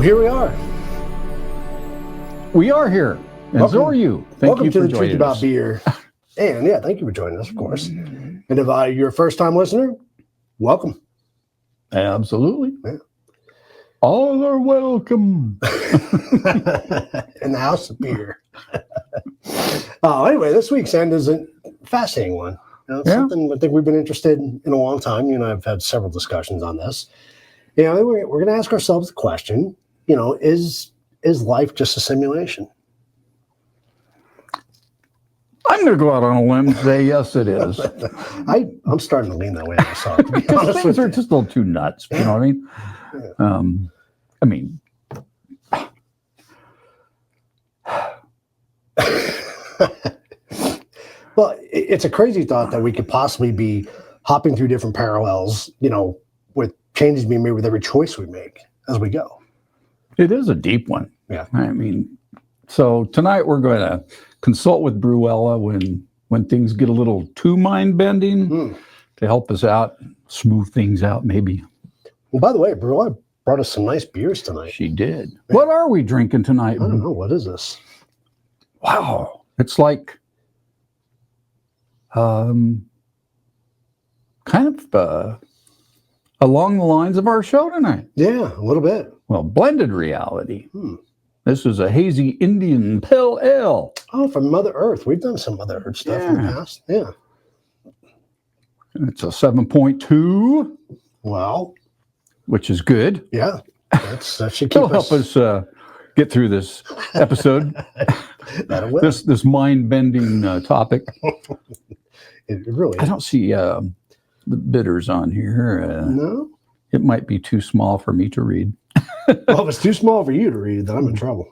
Well, here we are. We are here. And so are you. Welcome you to for the Truth joining About us. Beer. And yeah, thank you for joining us, of course. And if you're a first-time listener, welcome. Absolutely. Yeah. All are welcome. In the house of beer. Anyway, this week's end is a fascinating one. It's something I think we've been interested in a long time. You and I have had several discussions on this. We're going to ask ourselves the question, is life just a simulation? I'm going to go out on a limb and say, yes, it is. I'm starting to lean that way myself, to be Because honest things with are you. just a little too nuts. You know what I mean? Well, it's a crazy thought that we could possibly be hopping through different parallels, with changes being made with every choice we make as we go. It is a deep one. Yeah. So tonight we're going to consult with Brewella when things get a little too mind-bending to help us out, smooth things out maybe. Well, by the way, Brewella brought us some nice beers tonight. She did. Yeah. What are we drinking tonight? I don't know. What is this? Wow. It's like kind of along the lines of our show tonight. Yeah, a little bit. Well, blended reality. This is a hazy Indian pale ale. Oh, from Mother Earth. We've done some Mother Earth stuff in the past. Yeah. It's a 7.2. Wow. Which is good. Yeah. That should keep help us get through this episode. this mind-bending topic. It really is. I don't see the bitters on here. No? It might be too small for me to read. Well, if it's too small for you to read, then I'm in trouble.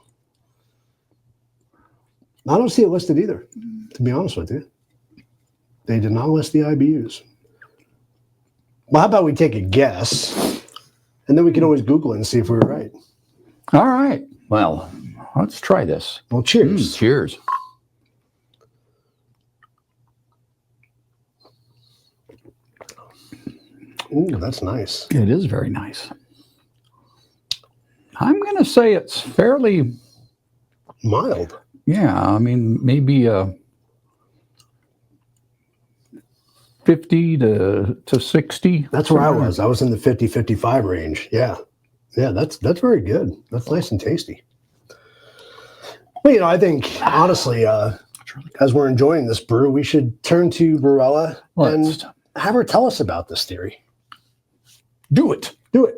I don't see it listed either, to be honest with you. They did not list the IBUs. Well, how about we take a guess, and then we can always Google it and see if we were right. All right. Well, let's try this. Well, cheers. Cheers. Ooh, that's nice. It is very nice. I'm going to say it's fairly mild. Yeah, maybe 50 to 60. That's where I was. I was in the 50-55 range. Yeah. Yeah, that's very good. That's nice and tasty. Well, I think, honestly, as we're enjoying this brew, we should turn to Brewella and have her tell us about this theory. Do it. Do it.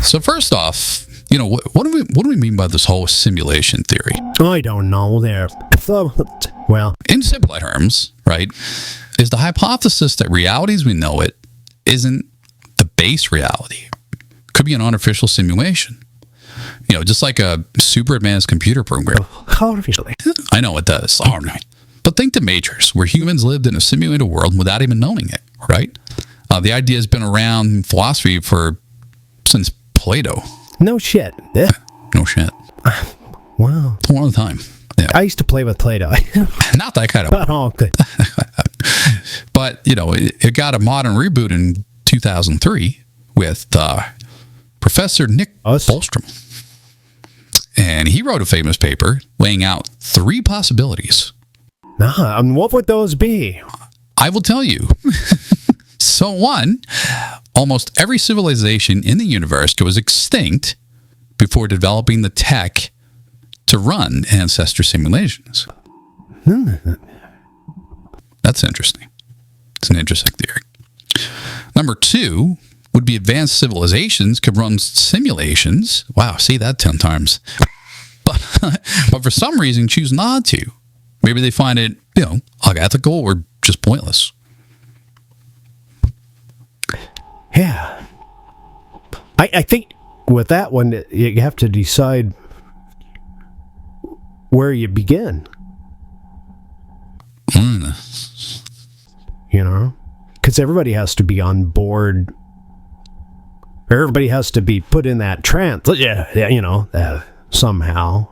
So first off, what do we mean by this whole simulation theory? I don't know there. Well, in simple terms, right, is the hypothesis that reality as we know it isn't the base reality. Could be an artificial simulation. Just like a super advanced computer program. Artificially. I know it does. All right. But think the Matrix, where humans lived in a simulated world without even knowing it, right? The idea has been around in philosophy since Plato. No shit. No shit. Wow. All the time. Yeah. I used to play with Play-Doh. Not that kind of. Oh, good. But, it got a modern reboot in 2003 with Professor Nick Bostrom. And he wrote a famous paper laying out 3 possibilities. What would those be? I will tell you. So 1, almost every civilization in the universe goes extinct before developing the tech to run ancestor simulations. That's interesting. It's an interesting theory. Number 2 would be advanced civilizations could run simulations. Wow, see that 10 times. But for some reason choose not to. Maybe they find it, unethical or just pointless. Yeah. I think with that one, you have to decide where you begin. You know? Because everybody has to be on board. Everybody has to be put in that trance. Yeah, you know, somehow.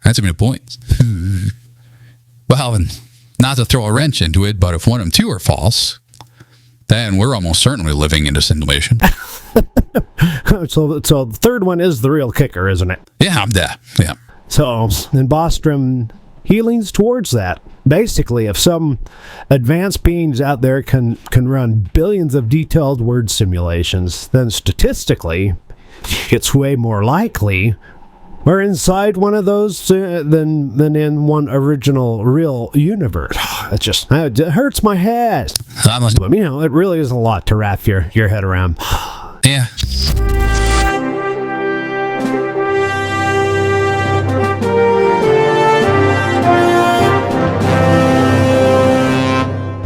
That's a good point. Well, and not to throw a wrench into it, but if one of them two are false, then we're almost certainly living in a simulation. So the third one is the real kicker, isn't it? Yeah, yeah. So, in Bostrom, he leans towards that. Basically, if some advanced beings out there can run billions of detailed word simulations, then statistically, it's way more likely we're inside one of those than in one original real universe. It hurts my head. But, you know, it really is a lot to wrap your head around. Yeah.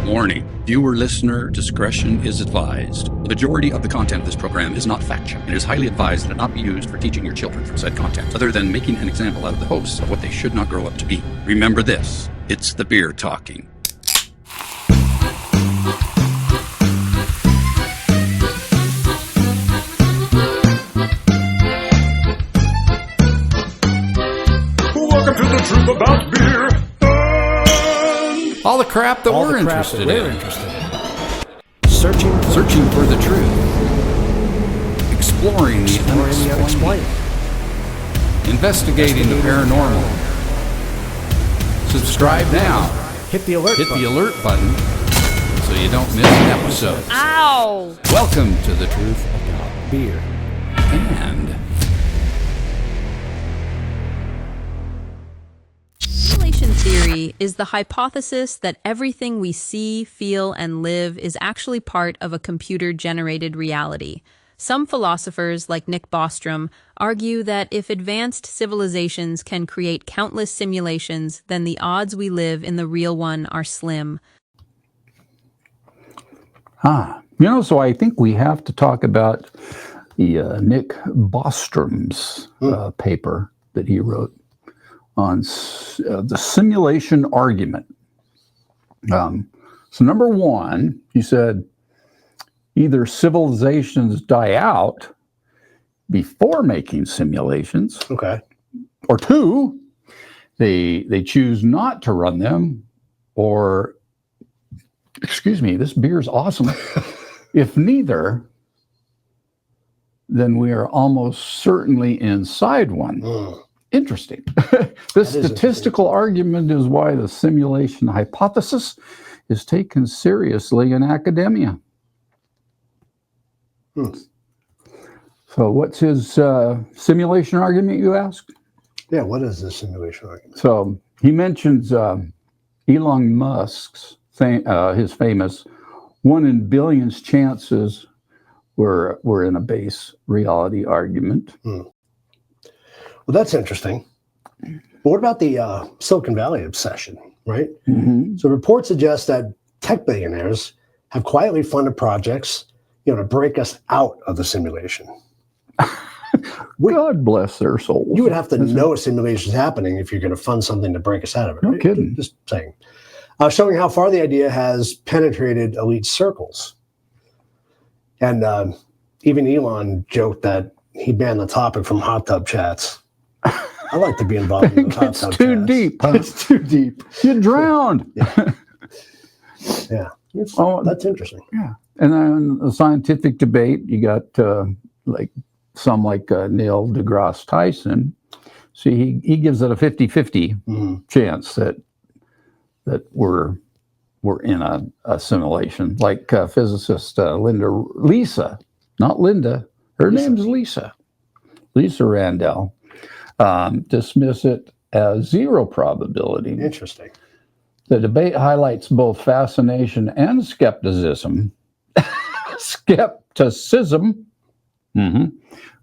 Warning. Viewer listener discretion is advised. The majority of the content of this program is not factual. It is highly advised that it not be used for teaching your children from said content, other than making an example out of the hosts of what they should not grow up to be. Remember this, it's the beer talking. Welcome to the truth about beer. All the crap that we're interested in. Searching For the truth. Exploring the unexplained. Investigating the paranormal. Subscribe now. Hit the alert Hit button. the alert button so you don't miss an episode. Ow! Welcome to the truth about beer. and Simulation theory is the hypothesis that everything we see, feel, and live is actually part of a computer-generated reality. Some philosophers, like Nick Bostrom, argue that if advanced civilizations can create countless simulations, then the odds we live in the real one are slim. so I think we have to talk about the Nick Bostrom's paper that he wrote on the simulation argument. So number one, he said, either civilizations die out before making simulations, Okay. or two, they choose not to run them, or, excuse me, this beer's awesome. If neither, then we are almost certainly inside one. Interesting. This statistical argument is why the simulation hypothesis is taken seriously in academia. So what's his simulation argument, you ask? Yeah, what is the simulation argument? So he mentions Elon Musk's his famous 1 in billions chances we're in a base reality argument. Well, that's interesting. But what about the Silicon Valley obsession, right? So reports suggest that tech billionaires have quietly funded projects, to break us out of the simulation. God bless their souls. You would have to know a simulation is happening if you're going to fund something to break us out of it. No right? kidding. Just saying. Showing how far the idea has penetrated elite circles. And even Elon joked that he banned the topic from hot tub chats. I like to be involved in those hot tub It's too chats. deep. Huh? It's too deep. You drowned. Yeah. That's interesting. Yeah. And then the scientific debate, you got like Neil deGrasse Tyson. See, he gives it a 50-50 chance that we're in a simulation. Like physicist Lisa, not Linda. Her name's Lisa. Lisa Randall. Dismiss it as zero probability. Interesting. The debate highlights both fascination and skepticism.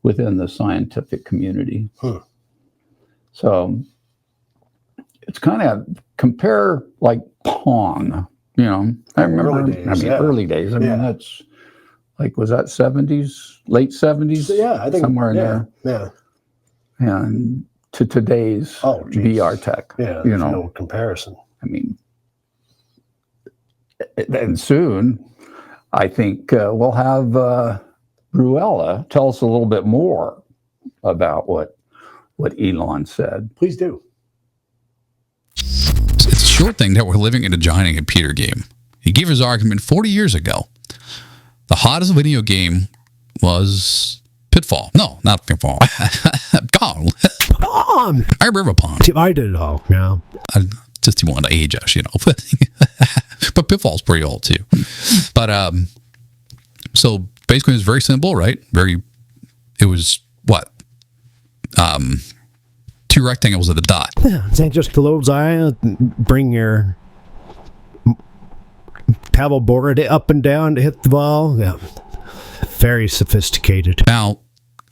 Within the scientific community. So it's kind of compare like Pong, I remember early days. I mean, that's like, was that 70s, late 70s? Yeah, I think somewhere in there. Yeah. And to today's VR tech. Yeah, there's no comparison. I mean, and soon, I think we'll have Brewella tell us a little bit more about what Elon said. Please do. It's a short thing that we're living in a giant computer game. He gave his argument 40 years ago. The hottest video game was Pitfall. No, not Pitfall. Gone. I remember Pong. I did it all. Yeah. Just you want to age us, you know. But Pitfall's pretty old too. But so basically, it was very simple, right? It was what? 2 rectangles at a dot. Yeah, it's just close eye. Bring your paddle board up and down to hit the ball. Yeah. Very sophisticated. Now,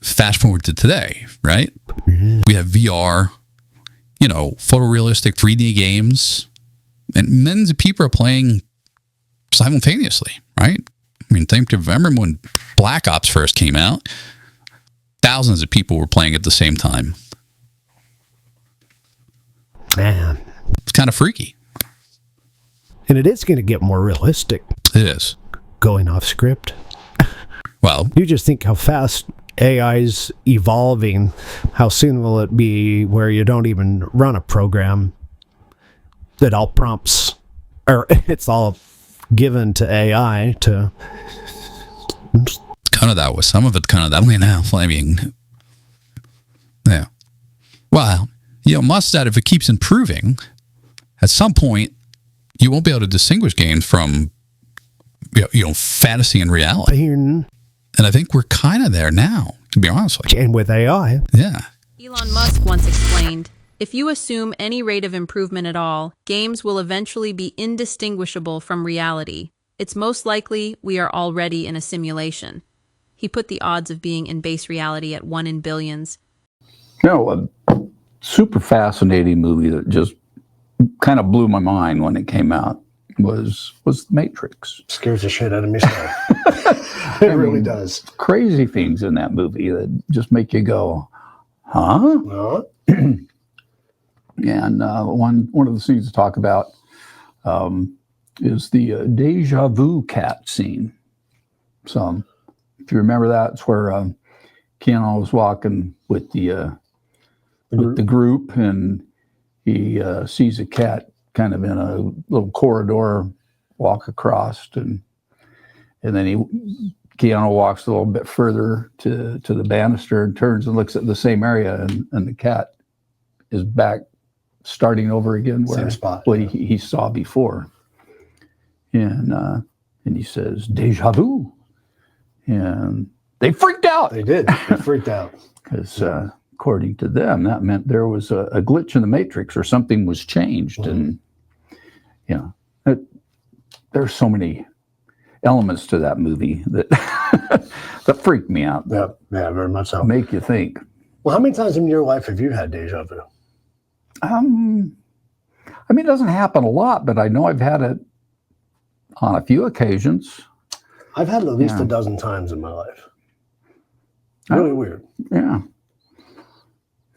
fast forward to today, right? Mm-hmm. We have VR, photorealistic 3D games, and millions of people are playing simultaneously, right? I mean, remember when Black Ops first came out? Thousands of people were playing at the same time. Man. It's kind of freaky. And it is going to get more realistic. It is. Going off script. Well, you just think how fast AI's evolving. How soon will it be where you don't even run a program that all prompts, or it's all given to AI to... Kind of that was some of it kind of that way now. I mean, yeah. Well, Musk said if it keeps improving, at some point, you won't be able to distinguish games from, fantasy and reality. And I think we're kind of there now, to be honest with you. And with AI. Yeah. Elon Musk once explained, if you assume any rate of improvement at all, games will eventually be indistinguishable from reality. It's most likely we are already in a simulation. He put the odds of being in base reality at 1 in billions. A super fascinating movie that just kind of blew my mind when it came out was The Matrix. Scares the shit out of me still. It really does. Crazy things in that movie that just make you go, huh? Huh? And one of the scenes to talk about is the Déjà vu cat scene. So if you remember that, it's where Keanu was walking with the group, and he sees a cat kind of in a little corridor walk across, and then Keanu walks a little bit further to the banister and turns and looks at the same area, and the cat is back starting over again where same spot, he saw before. And he says, "Déjà vu." And they freaked out. They did. They freaked out. Because according to them, that meant there was a glitch in the Matrix or something was changed. Mm-hmm. And, there's so many elements to that movie that that freaked me out. Yeah, very much so. Make you think. Well, how many times in your life have you had déjà vu? It doesn't happen a lot, but I know I've had it on a few occasions. I've had it at least a dozen times in my life. Really weird. Yeah.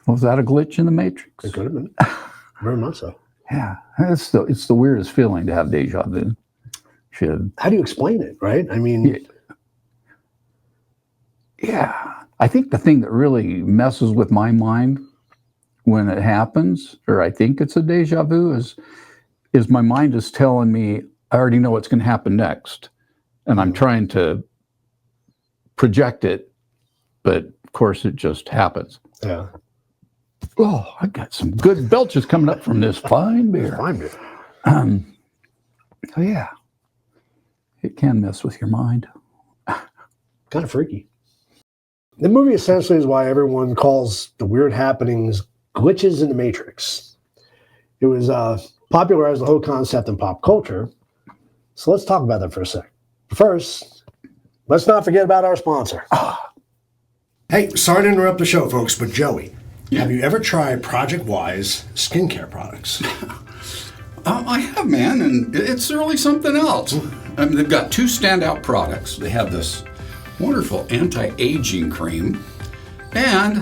Was that a glitch in the Matrix? It could have been. Very much so. Yeah. It's the weirdest feeling to have déjà vu. How do you explain it, right? I mean... Yeah. I think the thing that really messes with my mind when it happens, or I think it's a déjà vu, is my mind is telling me, I already know what's going to happen next. And I'm trying to project it, but of course it just happens. Yeah. Oh, I got some good belches coming up from this fine beer. Fine beer. So yeah, it can mess with your mind. Kind of freaky. The movie essentially is why everyone calls the weird happenings glitches in the Matrix. It was popularized the whole concept in pop culture. So let's talk about that for a sec. First, let's not forget about our sponsor. Hey, sorry to interrupt the show, folks, but Joey, have you ever tried Project Wise skincare products? I have, man, and it's really something else. I mean, they've got 2 standout products. They have this wonderful anti-aging cream and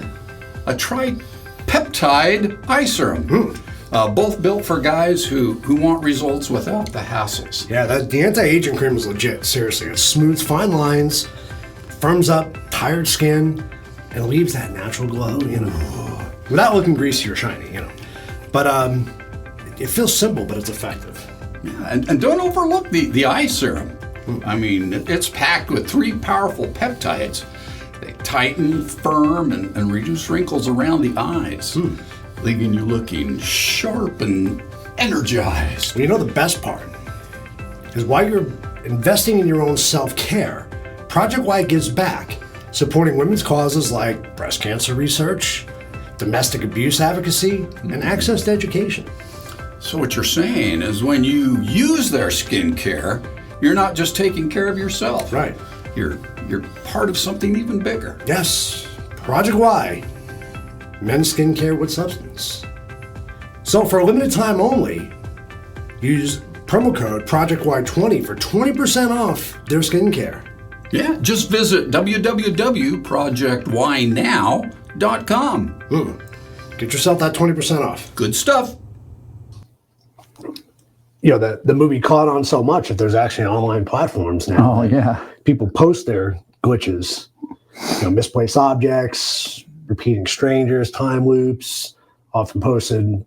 a tripeptide eye serum. Both built for guys who want results without the hassles. Yeah, the anti-aging cream is legit. Seriously, it smooths fine lines, firms up tired skin, and leaves that natural glow, without looking greasy or shiny, But it feels simple, but it's effective. Yeah, and don't overlook the eye serum. I mean, it's packed with 3 powerful peptides. They tighten, firm, and reduce wrinkles around the eyes, leaving you looking sharp and energized. Well, the best part is while you're investing in your own self-care, Project Y gives back, supporting women's causes like breast cancer research, domestic abuse advocacy, and access to education. So what you're saying is when you use their skincare, you're not just taking care of yourself. Right. You're part of something even bigger. Yes, Project Y, men's skincare with substance. So for a limited time only, use promo code PROJECTY20 for 20% off their skincare. Yeah, just visit www.projectynow.com. Get yourself that 20% off. Good stuff. The movie caught on so much that there's actually online platforms now. Oh, yeah. People post their glitches, misplaced objects, repeating strangers, time loops, often posted,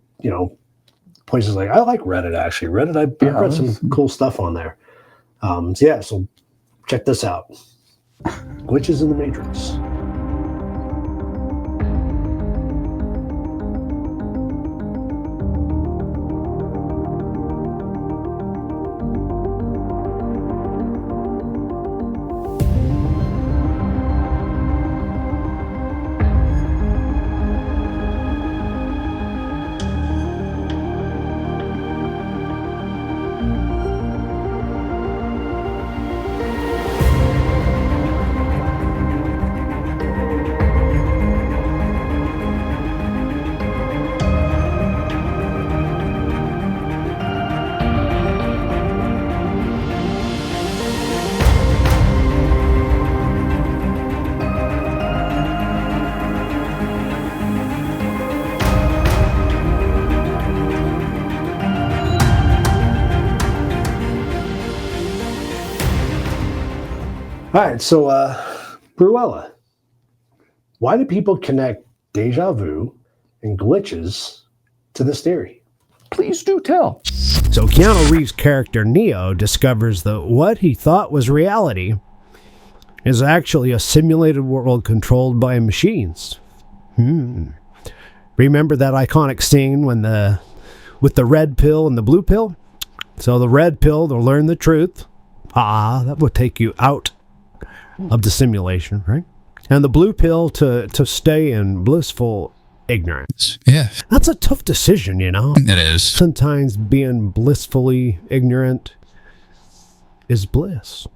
places like, I like Reddit, actually. Reddit, I've read some cool stuff on there. So check this out. Glitches in the Matrix. All right, so Brewella, why do people connect deja vu and glitches to this theory? Please do tell. So Keanu Reeves' character Neo discovers that what he thought was reality is actually a simulated world controlled by machines. Remember that iconic scene with the red pill and the blue pill? So the red pill to learn the truth. That would take you out of the simulation, right? And the blue pill to stay in blissful ignorance. Yeah. That's a tough decision, It is. Sometimes being blissfully ignorant is bliss.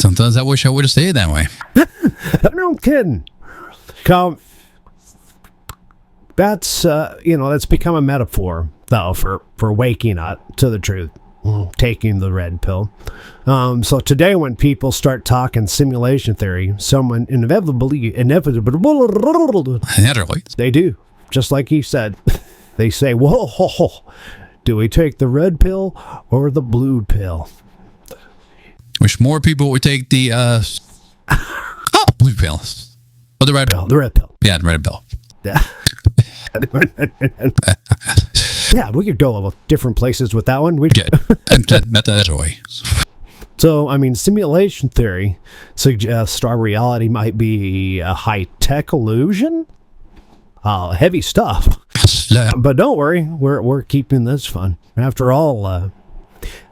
Sometimes I wish I would have stayed that way. No kidding. That's that's become a metaphor though for waking up to the truth, taking the red pill. So today when people start talking simulation theory, someone inevitably they do, just like he said. They say, whoa, do we take the red pill or the blue pill? Wish more people would take the blue pill. Or the red pill. The red pill. Yeah, the red pill. Yeah. Yeah, we could go different places with that one. Yeah, and met that away. So, simulation theory suggests our reality might be a high-tech illusion. Heavy stuff. But don't worry, we're keeping this fun. After all,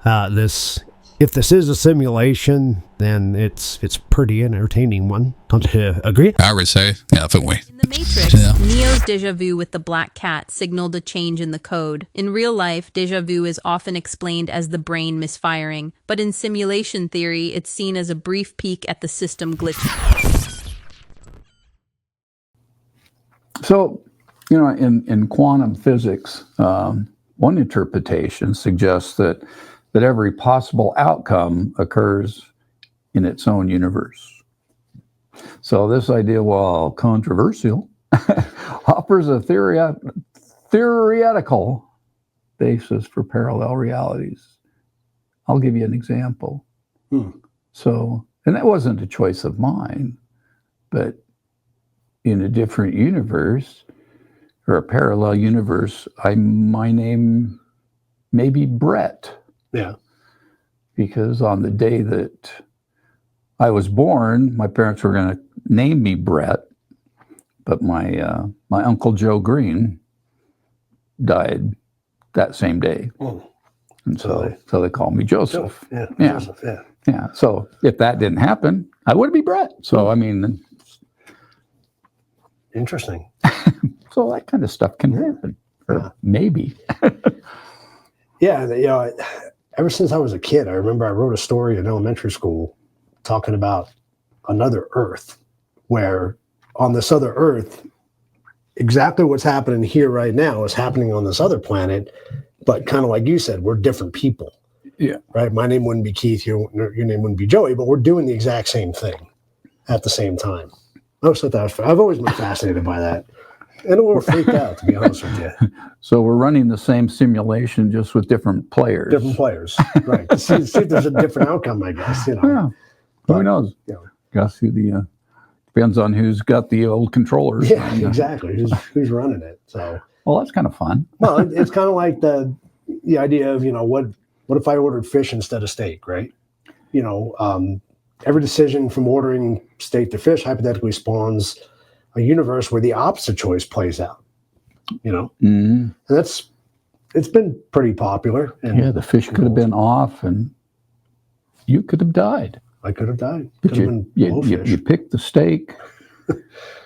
if this is a simulation, then it's pretty entertaining one. Don't you agree? I would say, yeah, definitely. In The Matrix, Neo's deja vu with the black cat signaled a change in the code. In real life, deja vu is often explained as the brain misfiring, but in simulation theory, it's seen as a brief peek at the system glitch. So, in quantum physics, one interpretation suggests that every possible outcome occurs in its own universe. So this idea, while controversial, offers a theoretical basis for parallel realities. I'll give you an example. So, and that wasn't a choice of mine, but in a different universe or a parallel universe, my name may be Brett. Yeah. Because on the day that I was born, my parents were going to name me Brett, but my Uncle Joe Green died that same day. And so they called me Joseph. Yeah. Joseph, yeah. Yeah. So if that didn't happen, I would be Brett. So, I mean, Interesting. so that kind of stuff can happen. Or maybe. Yeah. You know, ever since I was a kid, I remember I wrote a story in elementary school talking about another Earth, where on this other Earth, exactly what's happening here right now is happening on this other planet, but kind of like you said, we're different people. Yeah. Right? My name wouldn't be Keith, your name wouldn't be Joey, but we're doing the exact same thing at the same time. I've always been fascinated by that. And a little freaked out, to be honest with you. So we're running the same simulation, just with different players. Different players, right? To see if there's a different outcome, I guess. You know. Yeah. Who knows? You know. Guess who depends on who's got the old controllers. Yeah, exactly. Who's running it? So. Well, that's kind of fun. Well, it's kind of like the idea of, you know, what if I ordered fish instead of steak, right? You know, every decision from ordering steak to fish hypothetically spawns a universe where the opposite choice plays out. You know, and it's been pretty popular. And, the fish could have been off, and you could have died. I could have died. But you picked the steak,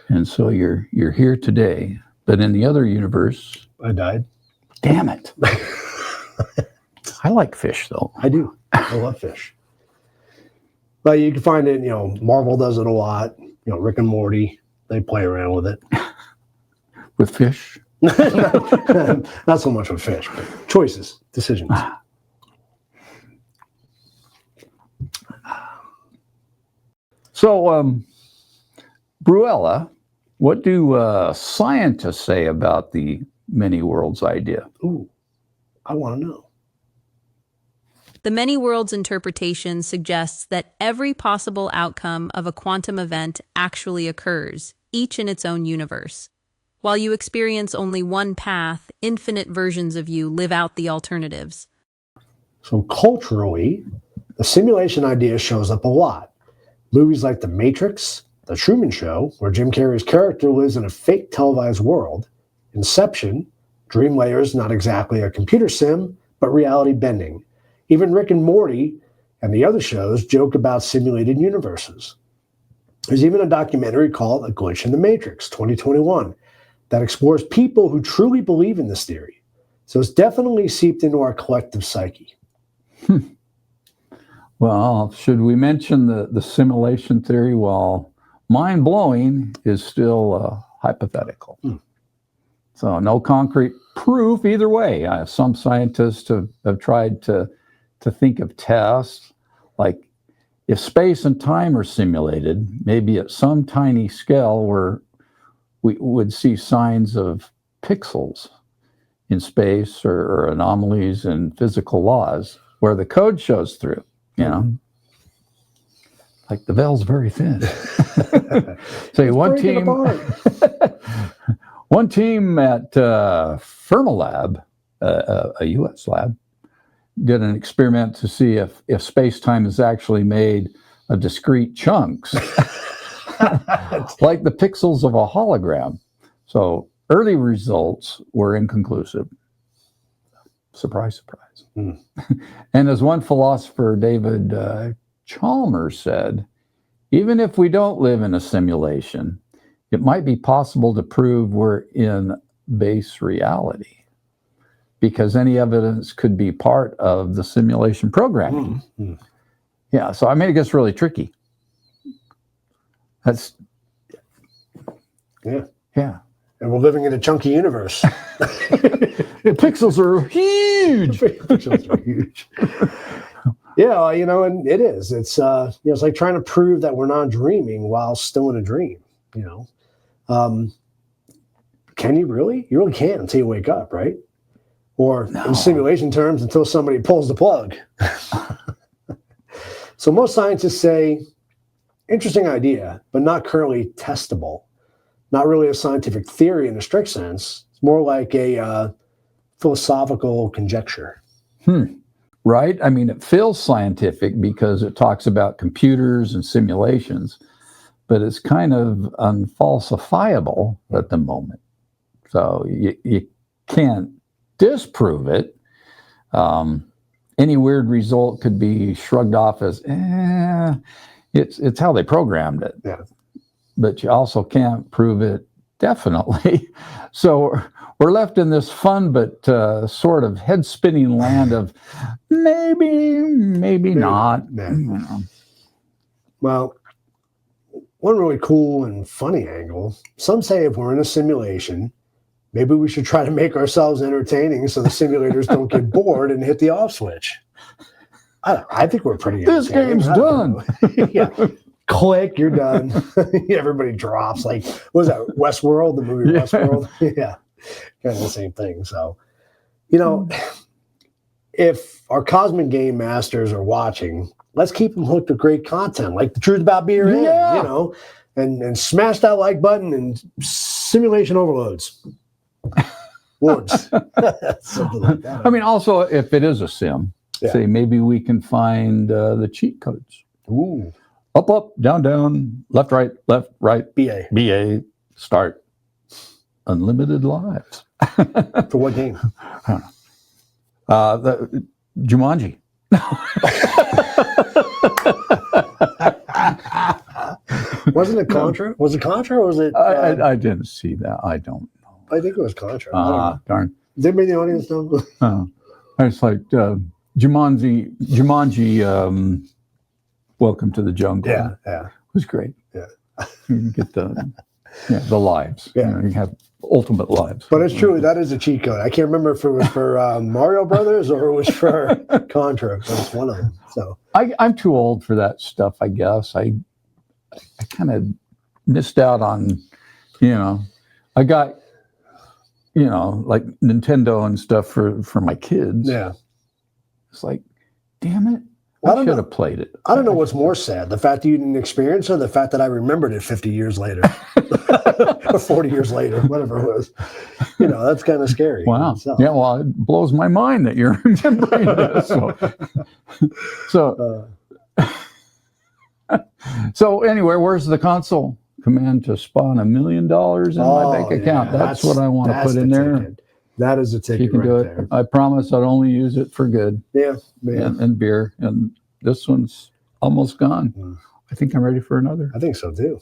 and so you're here today. But in the other universe, I died. Damn it! I like fish, though. I do. I love fish. But you can find it. You know, Marvel does it a lot. You know, Rick and Morty, they play around with it. With fish? Not so much with fish, but choices, decisions. So, Brewella, what do scientists say about the many worlds idea? Ooh, I want to know. The many worlds interpretation suggests that every possible outcome of a quantum event actually occurs, each in its own universe. While you experience only one path, infinite versions of you live out the alternatives. So culturally, the simulation idea shows up a lot. Movies like The Matrix, The Truman Show, where Jim Carrey's character lives in a fake televised world, Inception, Dream Layers, not exactly a computer sim, but reality bending. Even Rick and Morty and the other shows joke about simulated universes. There's even a documentary called A Glitch in the Matrix, 2021, that explores people who truly believe in this theory. So it's definitely seeped into our collective psyche. Well, should we mention the simulation theory? Well, mind-blowing is still hypothetical. So no concrete proof either way. Some scientists have tried to think of tests, like if space and time are simulated, maybe at some tiny scale where we would see signs of pixels in space or anomalies in physical laws where the code shows through, you know. Like the veil's very thin. So one team at Fermilab, a U.S. lab, did an experiment to see if space-time is actually made of discrete chunks, like the pixels of a hologram. So early results were inconclusive. Surprise, surprise. And as one philosopher, David Chalmers, said, even if we don't live in a simulation, it might be possible to prove we're in base reality, because any evidence could be part of the simulation programming. Yeah, so I mean, it gets really tricky. Yeah. And we're living in a chunky universe. The pixels are huge. Pixels are huge. Yeah, you know, and it is. It's it's like trying to prove that we're not dreaming while still in a dream. You know, can you really? You really can't until you wake up, right? Or in simulation terms, until somebody pulls the plug. So most scientists say, interesting idea, but not currently testable. Not really a scientific theory in a strict sense. It's more like a philosophical conjecture. Right? I mean, it feels scientific because it talks about computers and simulations, but it's kind of unfalsifiable at the moment. So you can't disprove it. Any weird result could be shrugged off as, it's how they programmed it. Yeah. But you also can't prove it definitely. So we're left in this fun but sort of head-spinning land of maybe not. Yeah. Well, one really cool and funny angle, some say if we're in a simulation, maybe we should try to make ourselves entertaining so the simulators don't get bored and hit the off switch. I think we're pretty This game's done. Yeah. Click, you're done. Everybody drops. Like, what was that, Westworld, the movie Westworld? Yeah, kind of the same thing. So, if our cosmic game masters are watching, let's keep them hooked with great content, like the truth about beer, and smash that like button and simulation overloads. Words. Something like that. I mean, also, if it is a sim, say maybe we can find the cheat codes. Ooh. Up, down, left, right, BA, start. Unlimited lives. For what game? I don't know. The Jumanji. Wasn't it Contra? Was it Contra or was it? I didn't see that. I don't know. I think it was Contra. I don't know. Darn. Did anybody in the audience know? It's like Jumanji. Welcome to the Jungle. Yeah. It was great. Yeah. You get the lives. Yeah. You have ultimate lives. But it's true, that is a cheat code. I can't remember if it was for Mario Brothers or it was for Contra, but it's one of them. So I'm too old for that stuff, I guess. I kind of missed out on, I got, like Nintendo and stuff for my kids. yeah. It's like, damn it. I I don't should know. have played it. I don't know what's more sad, the fact that you didn't experience it or the fact that I remembered it 50 years later or 40 years later, whatever it was. That's kind of scary. Wow. Yeah, well, it blows my mind that you're remembering this. So anyway, where's the console command to spawn $1 million in my bank account? That's what I want to put in there. Ticket. That is a ticket. You can right do it. there. I promise I'd only use it for good. Yeah. And beer. And this one's almost gone. I think I'm ready for another. I think so too.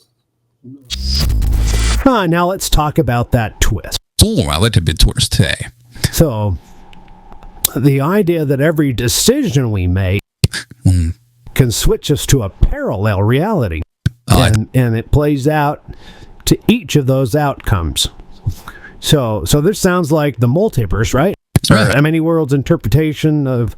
Now let's talk about that twist. Oh, a little bit twist today. So, the idea that every decision we make can switch us to a parallel reality. And it plays out to each of those outcomes. So this sounds like the multiverse, right? Right. Many worlds interpretation of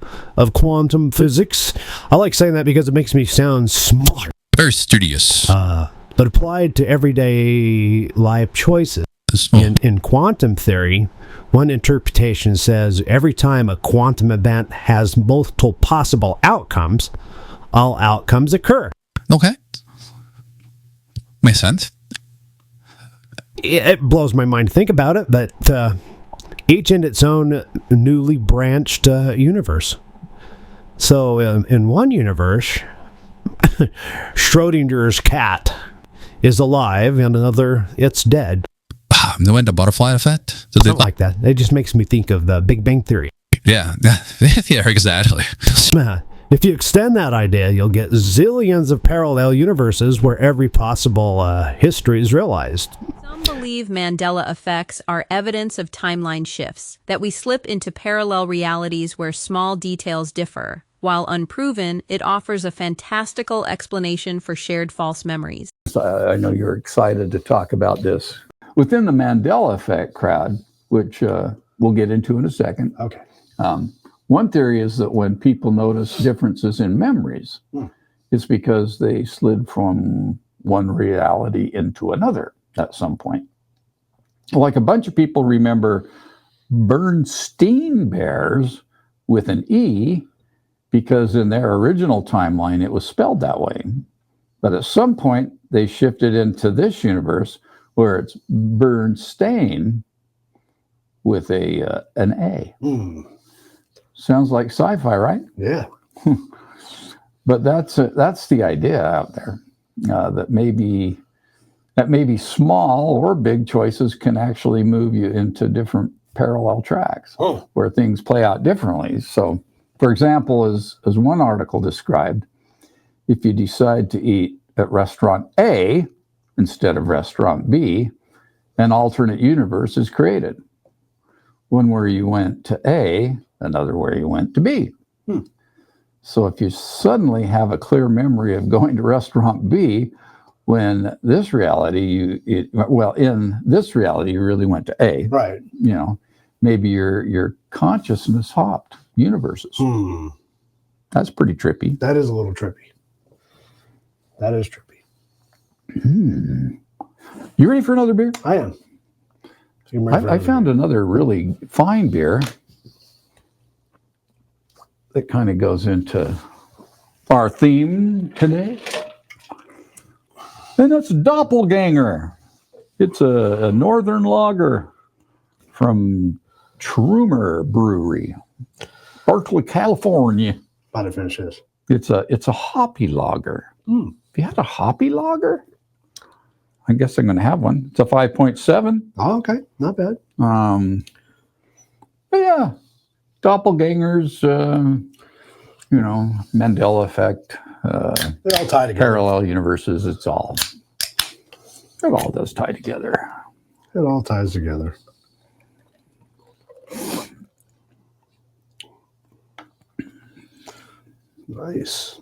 quantum physics. I like saying that because it makes me sound smart. Very studious. But applied to everyday life choices. In quantum theory, one interpretation says every time a quantum event has multiple possible outcomes, all outcomes occur. Okay. Makes sense. It blows my mind to think about it, but each in its own newly branched universe. So in one universe, Schrodinger's cat is alive, and another, it's dead. The butterfly effect? Something like that. It just makes me think of the Big Bang Theory. Yeah, yeah, exactly. If you extend that idea, you'll get zillions of parallel universes where every possible history is realized. Some believe Mandela effects are evidence of timeline shifts, that we slip into parallel realities where small details differ. While unproven, it offers a fantastical explanation for shared false memories. I know you're excited to talk about this. Within the Mandela effect crowd, which we'll get into in a second. Okay. One theory is that when people notice differences in memories, it's because they slid from one reality into another at some point. Like a bunch of people remember Bernstein Bears with an E because in their original timeline it was spelled that way. But at some point they shifted into this universe where it's Bernstein with an A. Sounds like sci-fi, right? Yeah. But that's the idea out there, that maybe small or big choices can actually move you into different parallel tracks where things play out differently. So, for example, as one article described, if you decide to eat at restaurant A instead of restaurant B, an alternate universe is created. One where you went to A, another where you went to B. So if you suddenly have a clear memory of going to restaurant B, when this reality, in this reality, you really went to A. Right. You know, maybe your consciousness hopped universes. That's pretty trippy. That is a little trippy. That is trippy. You ready for another beer? I am. I found another really fine beer that kind of goes into our theme today. And that's Doppelganger. It's a northern lager from Trumer Brewery, Berkeley, California. About to finish this. It's a hoppy lager. Have you had a hoppy lager? I guess I'm going to have one. It's a 5.7. Oh, okay. Not bad. But yeah, doppelgangers, Mandela Effect, They all tie together. parallel universes. It all does tie together. It all ties together. Nice.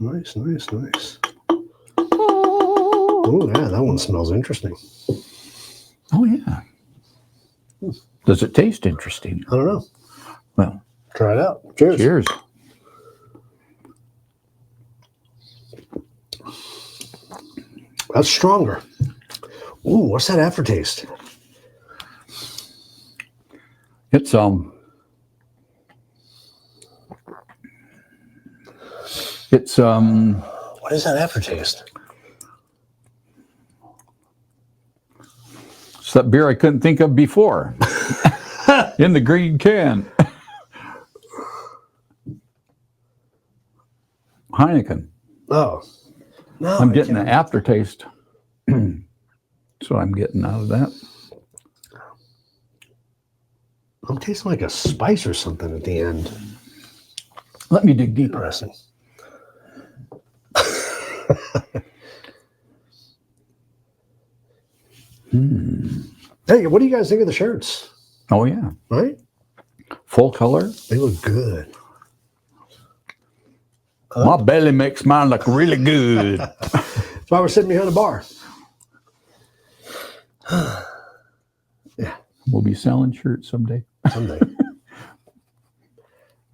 Oh, yeah, that one smells interesting. Oh yeah. Does it taste interesting? I don't know. Well, Try it out. Cheers. cheers. That's stronger. Ooh, what's that aftertaste? It's What is that aftertaste? it's that beer I couldn't think of before. In the green can. Heineken. Oh. No. I'm getting the aftertaste. So I'm getting out of that. I'm tasting like a spice or something at the end. Let me dig deeper. Interesting. Hey, what do you guys think of the shirts? Oh yeah. Right? Full color. They look good. My belly makes mine look really good. That's why we're sitting behind a bar. Yeah, We'll be selling shirts someday. someday.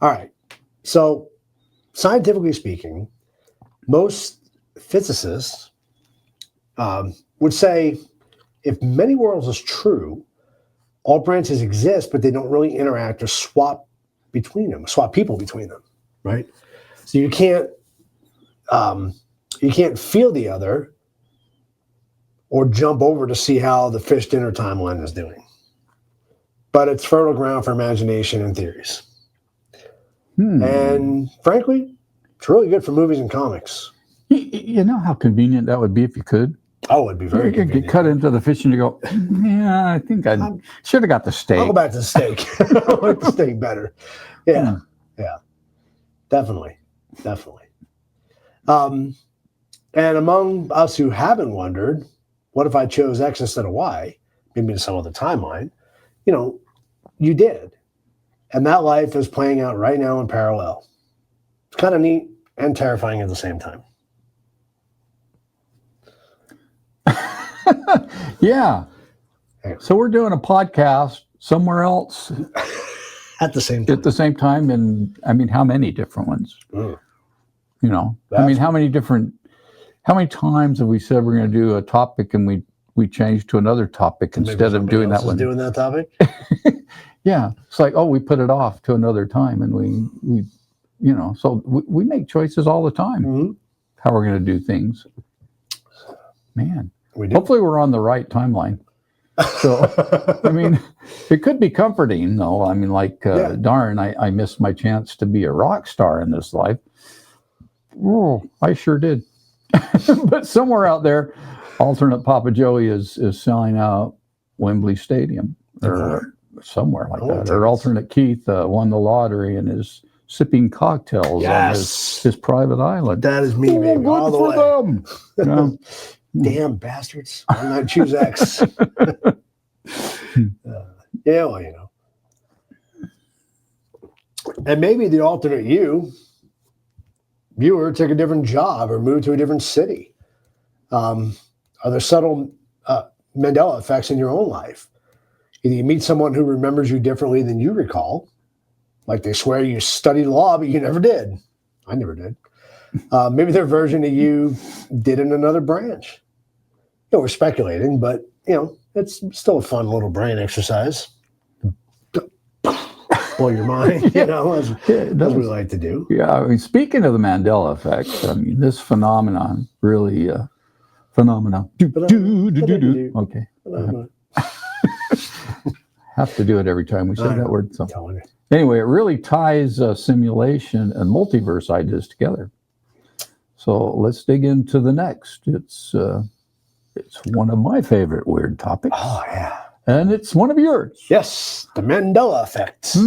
All right. So, scientifically speaking, most physicists would say if many worlds is true, all branches exist, but they don't really interact or swap people between them, right? So you can't feel the other or jump over to see how the fish dinner timeline is doing. But it's fertile ground for imagination and theories. And frankly, it's really good for movies and comics. You know how convenient that would be if you could? Oh, it'd be very You could convenient. cut into the fish and you go, yeah, I think I should have got the steak. I'll go back to the steak. I like the steak better. Yeah. Definitely. And among us who haven't wondered, what if I chose X instead of Y, maybe in some other timeline, you did. And that life is playing out right now in parallel. It's kind of neat and terrifying at the same time. Yeah. So we're doing a podcast somewhere else At the same time. at the same time. And I mean, how many different ones? Mm. How many times have we said we're going to do a topic and we we change to another topic Maybe instead of somebody doing else that is one. doing that topic. Yeah, it's like, oh, we put it off to another time, and we so we make choices all the time Mhm. how we're going to do things. Man, We do. hopefully we're on the right timeline. So, I mean, it could be comforting, though. I mean, like, Yeah. darn, I missed my chance to be a rock star in this life. Oh, I sure did. But somewhere out there, alternate Papa Joey is selling out Wembley Stadium or somewhere like Oh, that. tickets. Or alternate Keith won the lottery and is sipping cocktails on Yes. his private island. That is me, Oh, baby, good all the for way. them. Damn bastards. Why not choose X? Yeah, well, you know. And maybe the alternate viewer took a different job or moved to a different city. Are there subtle Mandela effects in your own life? Either you meet someone who remembers you differently than you recall, like they swear you studied law, but you never did. I never did. Maybe their version of you did in another branch. We're speculating, but it's still a fun little brain exercise. Blow your mind, as we like to do. Yeah, I mean, speaking of the Mandela effect, I mean, this phenomenon really, Okay. Have to do it every time we say that word. So anyway, it really ties simulation and multiverse ideas together. So let's dig into the next. It's one of my favorite weird topics. Oh, yeah. And it's one of yours. Yes, the Mandela Effects. I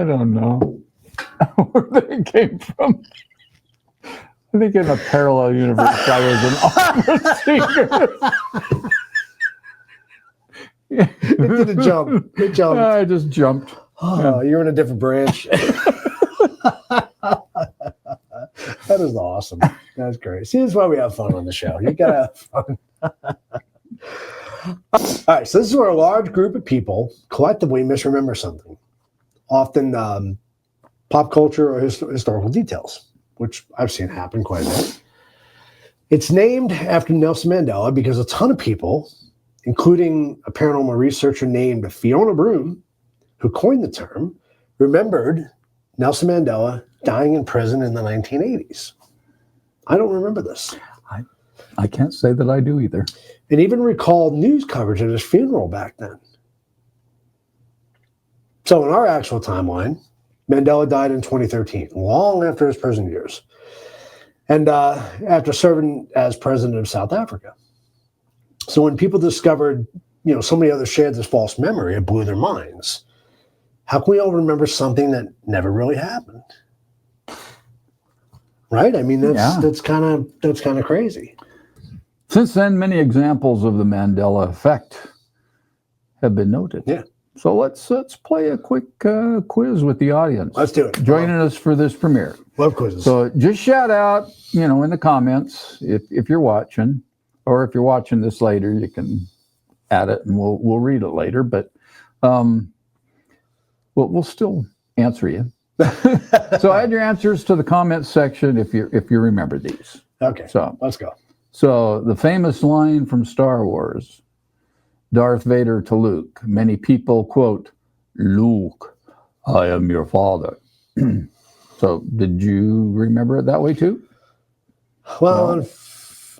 don't know where they came from. I think in a parallel universe, I was an opera singer. It did a jump. It jumped. I just jumped. Oh, you're in a different branch. That is awesome. That's great. See, that's why we have fun on the show. You gotta have fun. All right, so this is where a large group of people collectively misremember something, often pop culture or historical details, which I've seen happen quite a bit. It's named after Nelson Mandela because a ton of people, including a paranormal researcher named Fiona Broome, who coined the term, remembered Nelson Mandela dying in prison in the 1980s. I don't remember this. I can't say that I do either. And even recalled news coverage of his funeral back then. So in our actual timeline, Mandela died in 2013, long after his prison years, and after serving as president of South Africa. So when people discovered, so many others shared this false memory, it blew their minds. How can we all remember something that never really happened? Right? I mean, that's kind of crazy. Since then, many examples of the Mandela effect have been noted. Yeah. So let's play a quick quiz with the audience. Let's do it. Joining us for this premiere. Love quizzes. So just shout out, in the comments if you're watching, or if you're watching this later, you can add it and we'll read it later. But we'll still answer you. So add your answers to the comments section if you remember these. Okay. So let's go. So the famous line from Star Wars, Darth Vader to Luke. Many people quote, "Luke, I am your father." So did you remember it that way too? Well,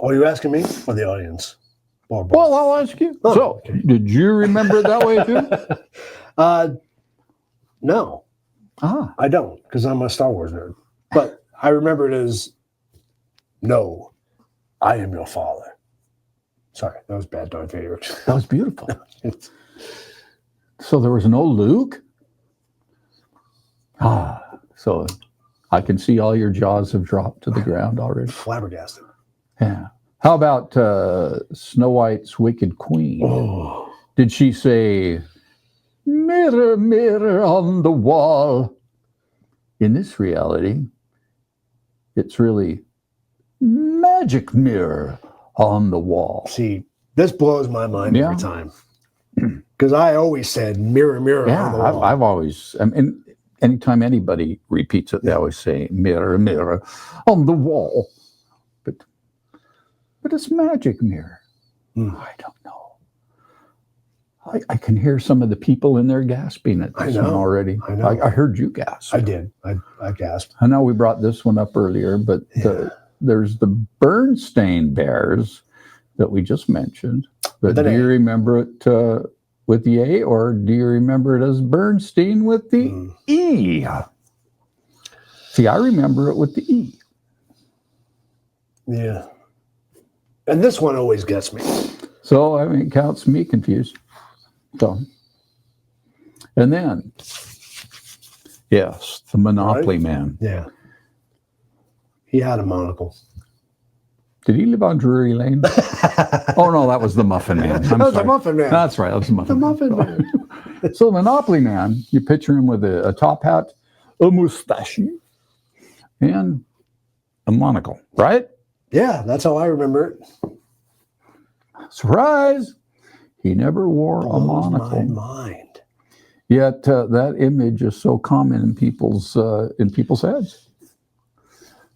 are you asking me or the audience? Or both? Well, I'll ask you. Oh, so okay. did you remember it that way too? No. I don't, because I'm a Star Wars nerd. But I remember it as, "No, I am your father." Sorry, that was bad Darth Vader. That was beautiful. So there was no Luke? So I can see all your jaws have dropped to the ground already. Flabbergasted. Yeah. How about Snow White's Wicked Queen? Oh. Did she say, "Mirror, mirror on the wall"? In this reality, it's really "Magic mirror on the wall." See, this blows my mind Yeah. every time. Because I always said, "Mirror, mirror on the wall." I've always, anytime anybody repeats it, they always say, mirror, mirror on the wall. But it's magic mirror. I don't know. I can hear some of the people in there gasping at this one already. I know. I heard you gasp. I did. I gasped. I know we brought this one up earlier, but there's the Bernstein Bears that we just mentioned. But do you remember it with the A, or do you remember it as Bernstein with the E? See, I remember it with the E. Yeah. And this one always gets me. So, I mean, it counts me confused. So, and then, yes, the Monopoly Man. Yeah. He had a monocle. Did he live on Drury Lane? Oh, no, that was the Muffin Man. That was the Muffin Man. That's right, that was the Muffin Man. The Muffin Man. So, the Monopoly Man, you picture him with a top hat, a mustache, and a monocle, right? Yeah, that's how I remember it. Surprise! He never wore a monocle. My mind. Yet that image is so common in people's heads.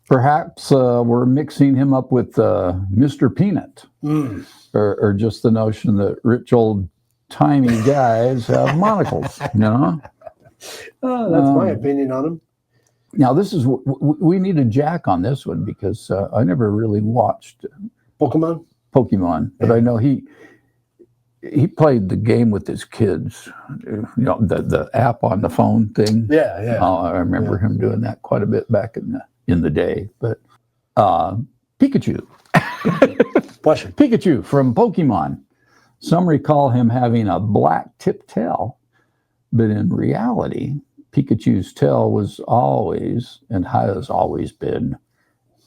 Perhaps we're mixing him up with Mr. Peanut, or just the notion that rich old timey guys have monocles. You know. That's my opinion on him. Now this is we need a Jack on this one because I never really watched Pokemon, but I know he played the game with his kids. You know, the app on the phone thing. Yeah. I remember him doing that quite a bit back in the day. But Pikachu, Pikachu from Pokemon. Some recall him having a black tip tail, but in reality, Pikachu's tail was always and has always been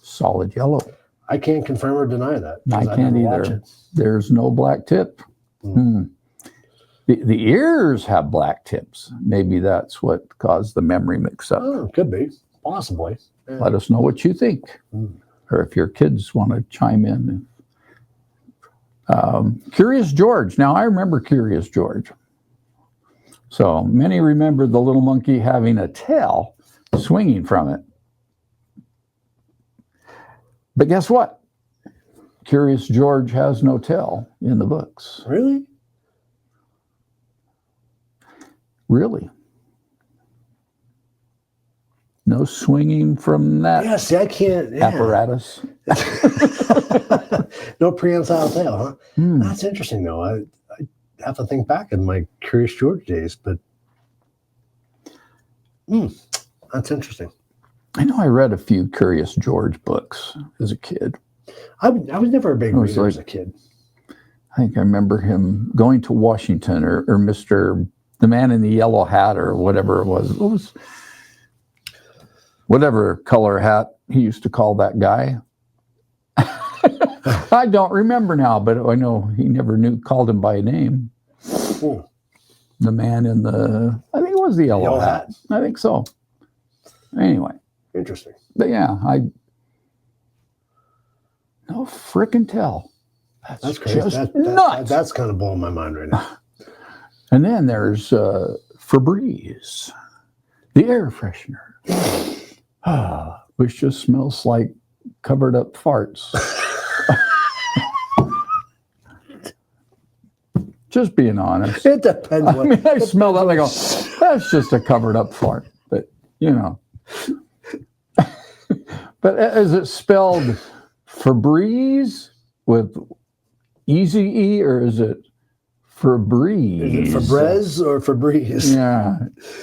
solid yellow. I can't confirm or deny that. I can't either. There's no black tip. The ears have black tips. Maybe that's what caused the memory mix-up. Oh, could be. Possibly. Yeah. Let us know what you think. Or if your kids want to chime in. Curious George. Now, I remember Curious George. So many remember the little monkey having a tail swinging from it. But guess what? Curious George has no tail in the books. Really? Really? No swinging from that Yeah, see, I can't. Yeah. apparatus. No prehensile tail, huh? That's interesting, though. I have to think back in my Curious George days, but that's interesting. I know I read a few Curious George books as a kid. I was never a big reader as a kid. I think I remember him going to Washington or Mr. the Man in the Yellow Hat or whatever it was. What was whatever color hat he used to call that guy. I don't remember now, but I know he never called him by name. The man in the, I think it was the yellow hat. I think so. Anyway. Interesting. But yeah, no frickin' tell. That's crazy. Just nuts. That's kind of blowing my mind right now. And then there's Febreze, the air freshener, which just smells like covered up farts. Just being honest. It depends. I smell that and I go, that's just a covered up fart. But, you know. But is it spelled Febreze with easy E, or is it Febreze? Is it Febreze or Febreze? Yeah.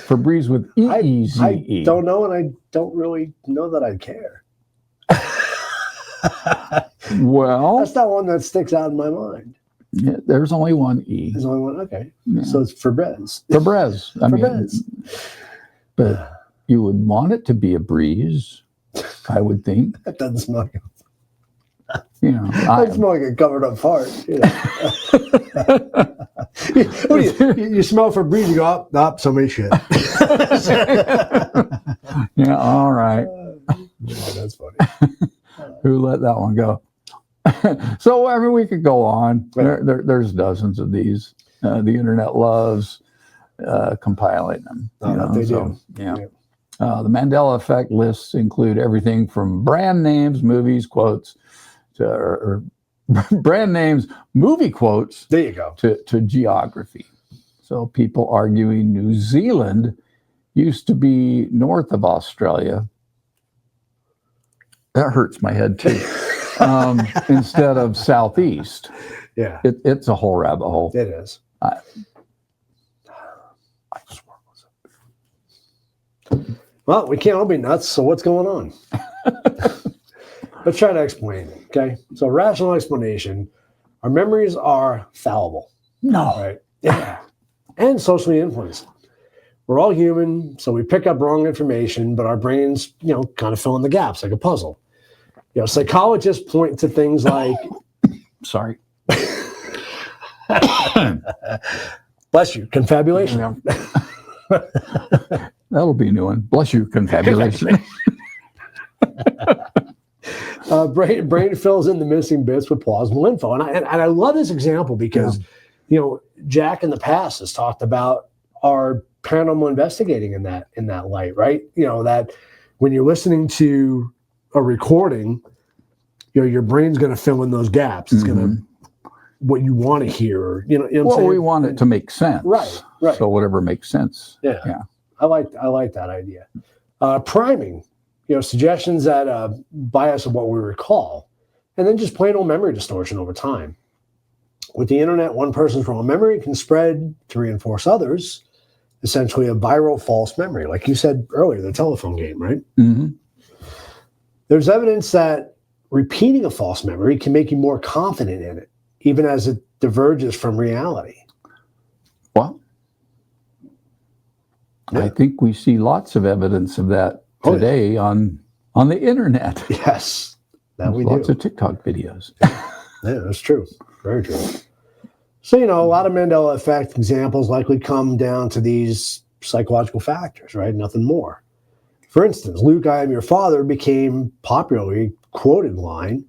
Febreze with E-E-Z-E. I don't know, and I don't really know that I care. Well. That's not one that sticks out in my mind. Yeah, there's only one E. There's only one, okay. Yeah. So it's Febreze. Febreze. Febreze. But you would want it to be a breeze, I would think. That doesn't smell good. You know, It's more like a covered up fart. You know. You smell Febreze, you go, up, somebody shit. Yeah, all right. Yeah, that's funny. Who let that one go? So, I mean, we could go on. There's dozens of these. The internet loves compiling them. They do. Yeah. The Mandela Effect lists include everything from brand names, movies, quotes, or brand names, movie quotes. There you go. To geography. So people arguing New Zealand used to be north of Australia. That hurts my head too. Instead of southeast. Yeah. It's a whole rabbit hole. It is. I swear Well, we can't all be nuts, so what's going on? Let's try to explain it, okay? So rational explanation, our memories are fallible. No. Right? Yeah. And socially influenced. We're all human, so we pick up wrong information, but our brains, kind of fill in the gaps like a puzzle. Psychologists point to things like... Sorry. Bless you, confabulation. That'll be a new one. Bless you, confabulation. Brain fills in the missing bits with plausible info. And I love this example because, Jack in the past has talked about our paranormal investigating in that light, right? That when you're listening to a recording, your brain's going to fill in those gaps. It's going to what you want to hear. What I'm saying? We want it to make sense. Right. So whatever makes sense. Yeah. I like that idea. Priming, suggestions that bias of what we recall, and then just plain old memory distortion over time. With the internet, one person's wrong memory can spread to reinforce others. Essentially, a viral false memory, like you said earlier, the telephone game, right? Mm-hmm. There's evidence that repeating a false memory can make you more confident in it, even as it diverges from reality. Well, I think we see lots of evidence of that today on the internet. Yes, we do. Lots of TikTok videos. Yeah, that's true. Very true. So, a lot of Mandela Effect examples likely come down to these psychological factors, right? Nothing more. For instance, Luke, I am your father became popularly quoted line.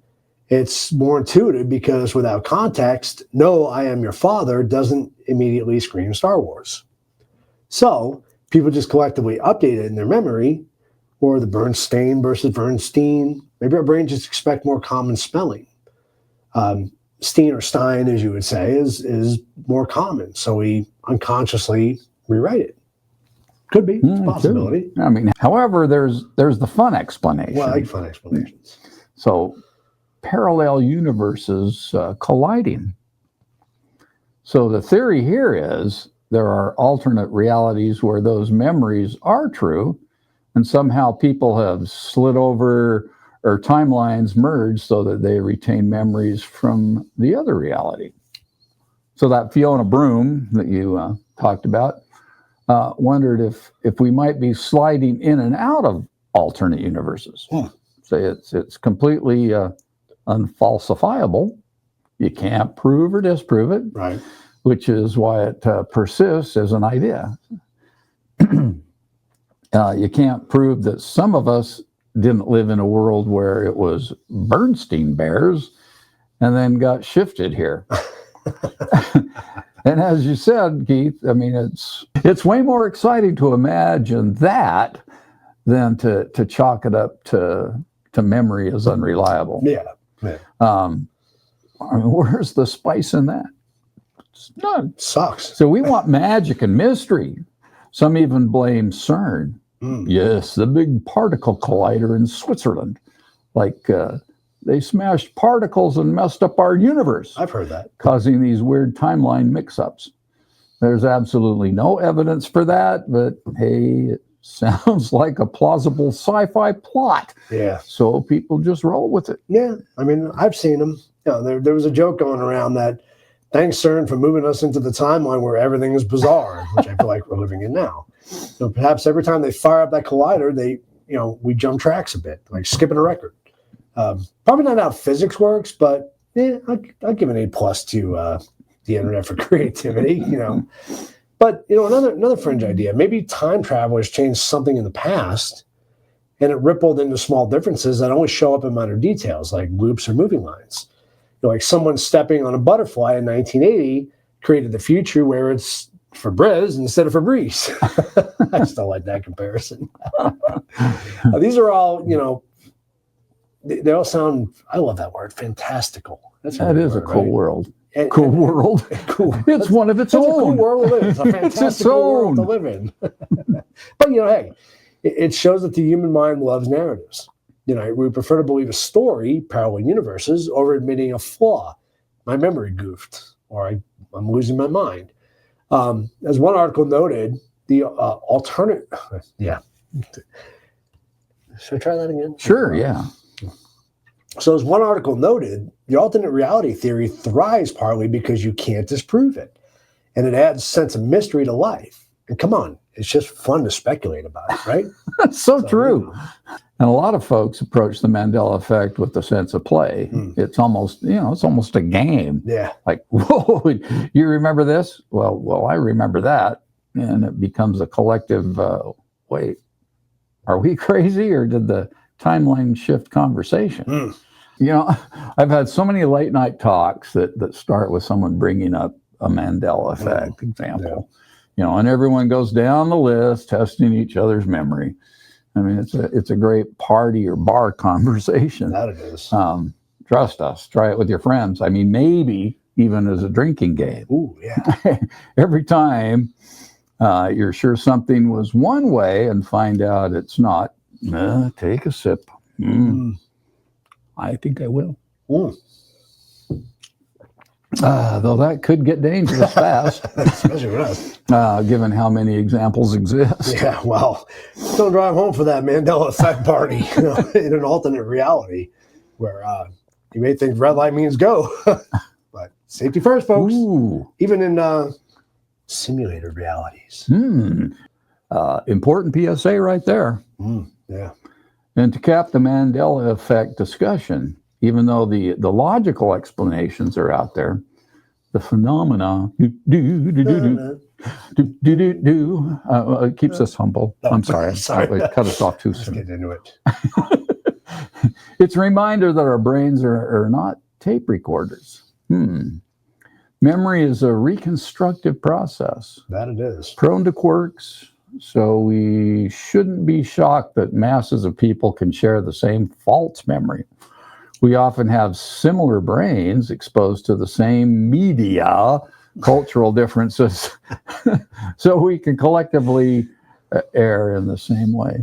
It's more intuitive because without context, no, I am your father doesn't immediately scream Star Wars. So people just collectively update it in their memory, or the Bernstein versus Bernstein. Maybe our brain just expect more common spelling. Steen or Stein, as you would say, is more common. So we unconsciously rewrite it. Could be. It's a possibility. I mean, however, there's the fun explanation. Well, I like fun explanations. So parallel universes colliding. So the theory here is there are alternate realities where those memories are true, and somehow people have slid over or timelines merge so that they retain memories from the other reality. So that Fiona Broom that you talked about wondered if we might be sliding in and out of alternate universes. So it's completely unfalsifiable. You can't prove or disprove it, right? Which is why it persists as an idea. You can't prove that some of us didn't live in a world where it was Bernstein bears and then got shifted here. And as you said, Keith, I mean, it's way more exciting to imagine that than to chalk it up to memory as unreliable. Yeah. I mean, where's the spice in that? It's none. Sucks. So we want magic and mystery. Some even blame CERN. Yes, the big particle collider in Switzerland. Like they smashed particles and messed up our universe. I've heard that. Causing these weird timeline mix-ups. There's absolutely no evidence for that, but hey, it sounds like a plausible sci-fi plot. Yeah. So people just roll with it. Yeah. I mean, I've seen them. There was a joke going around that thanks, CERN, for moving us into the timeline where everything is bizarre, which I feel like we're living in now. So perhaps every time they fire up that collider, we jump tracks a bit, like skipping a record. Probably not how physics works, but I'll give an A+ to the internet for creativity, But another fringe idea, maybe time travel has changed something in the past, and it rippled into small differences that only show up in minor details, like loops or moving lines. Like someone stepping on a butterfly in 1980 created the future where it's Febreze instead of Febreze. I still like that comparison. These are all, they all sound, I love that word, fantastical. That is a cool world. And, Cool world. Cool. It's one of its It's a own. cool world to live in. It's a fantastic world to live in. But, hey, it shows that the human mind loves narratives. We prefer to believe a story, parallel universes, over admitting a flaw. My memory goofed, or I'm losing my mind. As one article noted, the alternate... Yeah. Should I try that again? Sure, yeah. So as one article noted, the alternate reality theory thrives partly because you can't disprove it. And it adds a sense of mystery to life. And come on, it's just fun to speculate about it, right? That's so true. And a lot of folks approach the Mandela effect with a sense of play. It's almost, it's almost a game. Yeah. Like, whoa, you remember this? Well, I remember that. And it becomes a collective, wait, are we crazy or did the timeline shift conversation? I've had so many late night talks that start with someone bringing up a Mandela effect example, and everyone goes down the list testing each other's memory. I mean, it's a great party or bar conversation. That it is. Trust us. Try it with your friends. I mean, maybe even as a drinking game. Ooh, yeah. Every time you're sure something was one way and find out it's not, take a sip. I think I will. Though that could get dangerous fast. Especially with us. Given how many examples exist. Yeah, well, don't drive home for that Mandela effect party in an alternate reality where you may think red light means go. But safety first, folks. Ooh. Even in simulated realities. Important PSA right there. Yeah. And to cap the Mandela effect discussion, even though the logical explanations are out there, the phenomena it keeps us humble. I'm sorry. I cut us off too soon. Let's get into it. It's a reminder that our brains are not tape recorders. Memory is a reconstructive process. That it is. Prone to quirks. So we shouldn't be shocked that masses of people can share the same false memory. We often have similar brains exposed to the same media, cultural differences, so we can collectively err in the same way.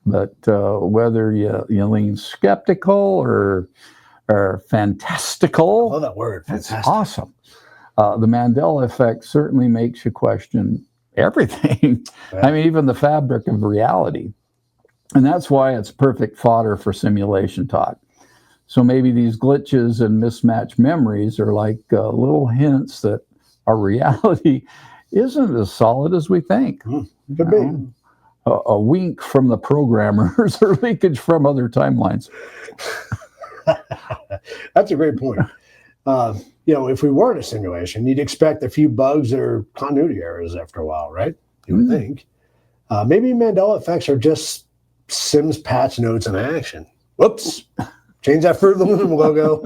But whether you lean skeptical or fantastical, I love that word. that's Fantastic. awesome. The Mandela effect certainly makes you question everything. I mean, even the fabric of reality. And that's why it's perfect fodder for simulation talk. So maybe these glitches and mismatched memories are like little hints that our reality isn't as solid as we think. Could be. A wink from the programmers or leakage from other timelines. That's a great point. If we were in a simulation, you'd expect a few bugs or continuity errors after a while, right? You would think. Maybe Mandela effects are just Sims patch notes in action. Whoops. Change that Fruit of the Loom logo.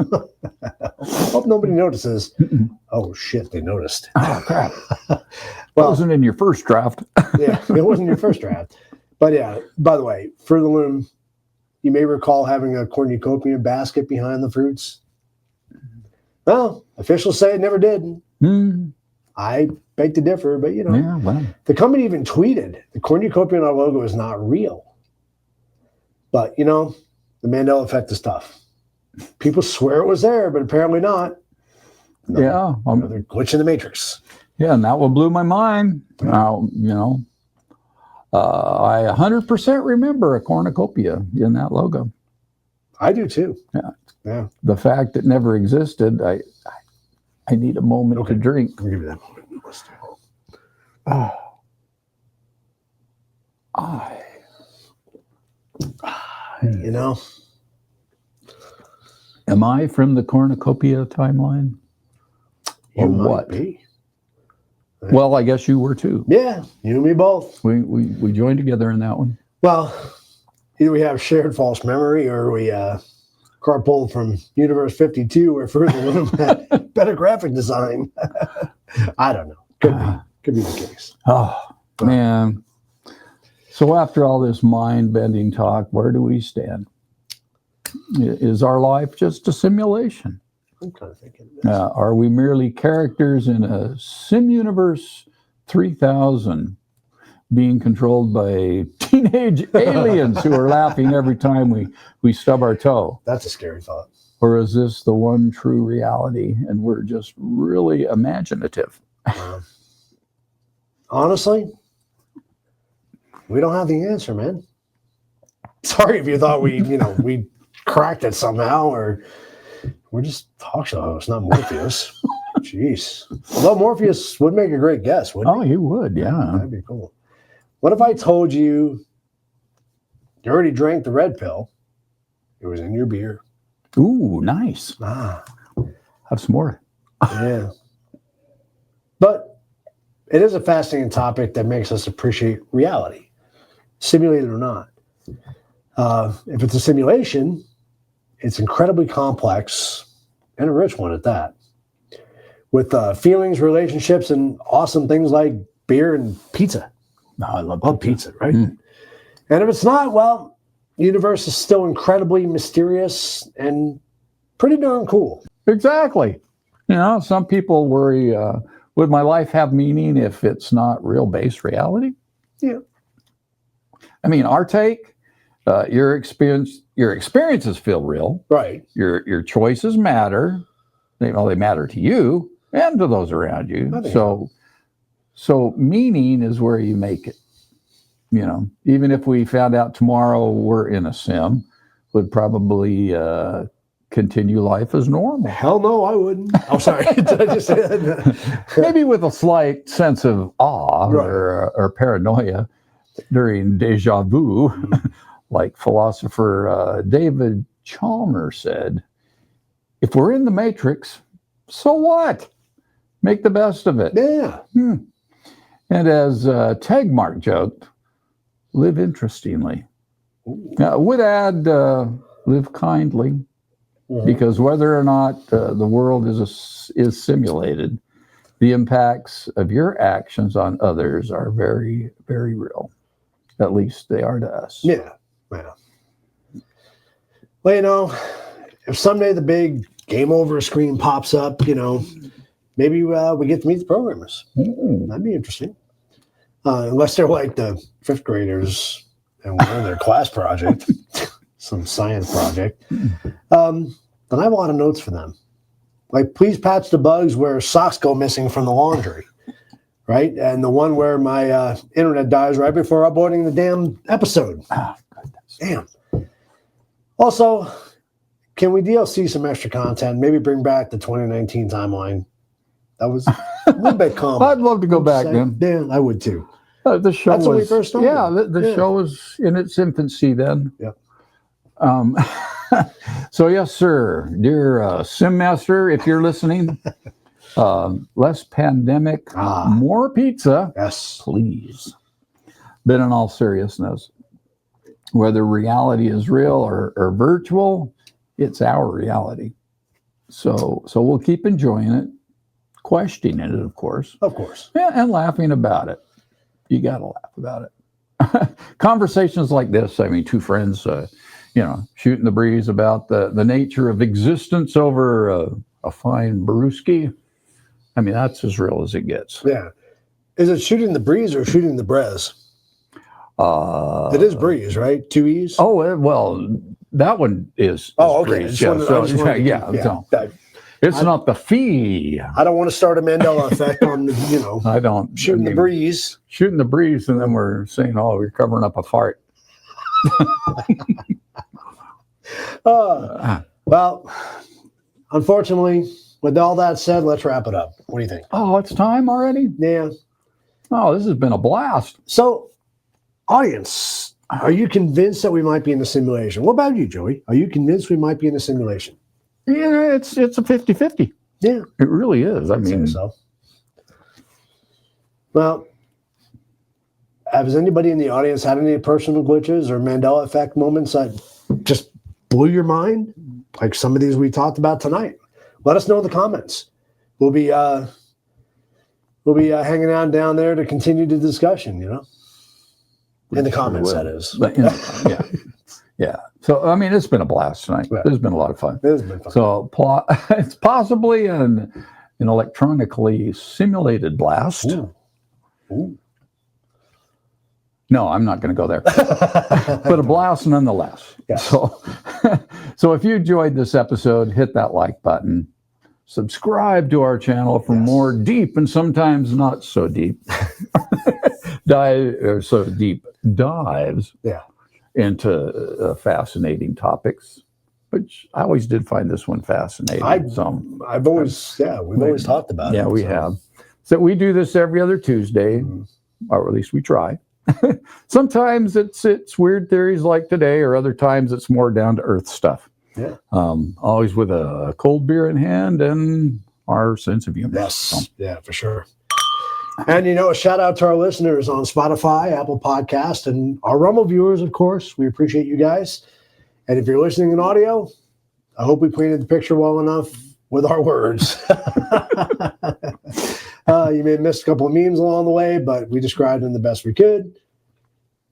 Hope nobody notices. Oh, shit, they noticed. Oh, crap. Well, wasn't in your first draft. Yeah, it wasn't your first draft. But yeah, by the way, Fruit of the Loom, you may recall having a cornucopia basket behind the fruits. Well, officials say it never did. I beg to differ, but Yeah, well. the company even tweeted the cornucopia in our logo is not real. But the Mandela effect is tough. People swear it was there, but apparently not. Another glitch in the matrix. Yeah, and that one blew my mind. Now, I 100% remember a cornucopia in that logo. I do too. Yeah. The fact it never existed, I need a moment to drink. I'll give you that moment. Am I from the cornucopia timeline? Or You might what? be. Well, I guess you were too. Yeah, you and me both. We joined together in that one. Well, either we have shared false memory or we carpooled from Universe 52 where Fruit of the Loom had better graphic design. I don't know. Could be. Could be the case. Oh, man. So after all this mind-bending talk, where do we stand? Is our life just a simulation? I'm kind of thinking. Are we merely characters in a sim universe 3000 being controlled by teenage aliens who are laughing every time we stub our toe? That's a scary thought. Or is this the one true reality and we're just really imaginative? Honestly, we don't have the answer, man. Sorry if you thought we cracked it somehow, or we're just talk show hosts, not Morpheus. Jeez. Although Morpheus would make a great guest, wouldn't he? He would, yeah. That'd be cool. What if I told you you already drank the red pill? It was in your beer. Ooh, nice. Have some more. Yeah. But it is a fascinating topic that makes us appreciate reality, simulated or not. If it's a simulation, it's incredibly complex and a rich one at that, with feelings, relationships, and awesome things like beer and pizza. No, I love Pizza, right? And if it's not, well, the universe is still incredibly mysterious and pretty darn cool. Exactly. Some people worry, would my life have meaning if it's not real based reality? Yeah. I mean, our take, your experiences feel real. Right. Your choices matter. They matter to you and to those around you. So meaning is where you make it. Even if we found out tomorrow we're in a sim, would probably continue life as normal. Hell no, I wouldn't. Oh, sorry. Did I just say that? Maybe with a slight sense of awe or paranoia during déjà vu, like philosopher David Chalmers said, if we're in the Matrix, so what? Make the best of it. Yeah. And as Tegmark joked, live interestingly. Would add, live kindly, because whether or not the world is simulated, the impacts of your actions on others are very, very real. At least they are to us. Yeah. Well, if someday the big game over screen pops up, maybe we get to meet the programmers. That'd be interesting. Unless they're like the fifth graders and we're in their class project, some science project, then I have a lot of notes for them. Like, please patch the bugs where socks go missing from the laundry, right? And the one where my internet dies right before uploading the damn episode. Oh, goodness. Damn. Also, can we DLC some extra content? Maybe bring back the 2019 timeline. That was a little bit common. I'd love to go back, man. Yeah, I would too. The show That's was, when we first started. Yeah, the show was in its infancy then. Yep. So yes, sir, dear Sim Master, if you're listening, less pandemic, more pizza, Yes, please. But in all seriousness, whether reality is real or virtual, it's our reality. So we'll keep enjoying it, questioning it, of course. of course. Yeah, and laughing about it. You got to laugh about it. Conversations like this, I mean, two friends, shooting the breeze about the nature of existence over a fine brewski. I mean, that's as real as it gets. Yeah. Is it shooting the breeze or shooting the brez? It is breeze, right? 2 E's? Oh, well, that one is okay. breeze. It's not the fee. I don't want to start a Mandela effect on, I don't. shooting the breeze. Shooting the breeze, and then we're saying, we're covering up a fart. Well, unfortunately, with all that said, let's wrap it up. What do you think? Oh, it's time already? Yeah. Oh, this has been a blast. So, audience, are you convinced that we might be in a simulation? What about you, Joey? Are you convinced we might be in a simulation? Yeah, it's a 50-50. Yeah. It really is. I mean, so. Well, has anybody in the audience had any personal glitches or Mandela effect moments that just blew your mind? Like some of these we talked about tonight. Let us know in the comments. We'll be we'll be hanging out down there to continue the discussion, in the comments, that is. But, yeah. Yeah. So, I mean, it's been a blast tonight. Yeah. It's been a lot of fun. It has been fun. So, it's possibly an electronically simulated blast. Ooh. No, I'm not going to go there. But a blast nonetheless. Yes. So if you enjoyed this episode, hit that like button. Subscribe to our channel for more deep and sometimes not so deep dives into fascinating topics, which I always did find this one fascinating. We've always talked about it. Yeah, we have. So we do this every other Tuesday, or at least we try. Sometimes it's weird theories like today, or other times it's more down to earth stuff. Yeah. Always with a cold beer in hand and our sense of humor. Yes. So, yeah, for sure. And, a shout out to our listeners on Spotify, Apple Podcast, and our Rumble viewers, of course. We appreciate you guys. And if you're listening in audio, I hope we painted the picture well enough with our words. You may have missed a couple of memes along the way, but we described them the best we could.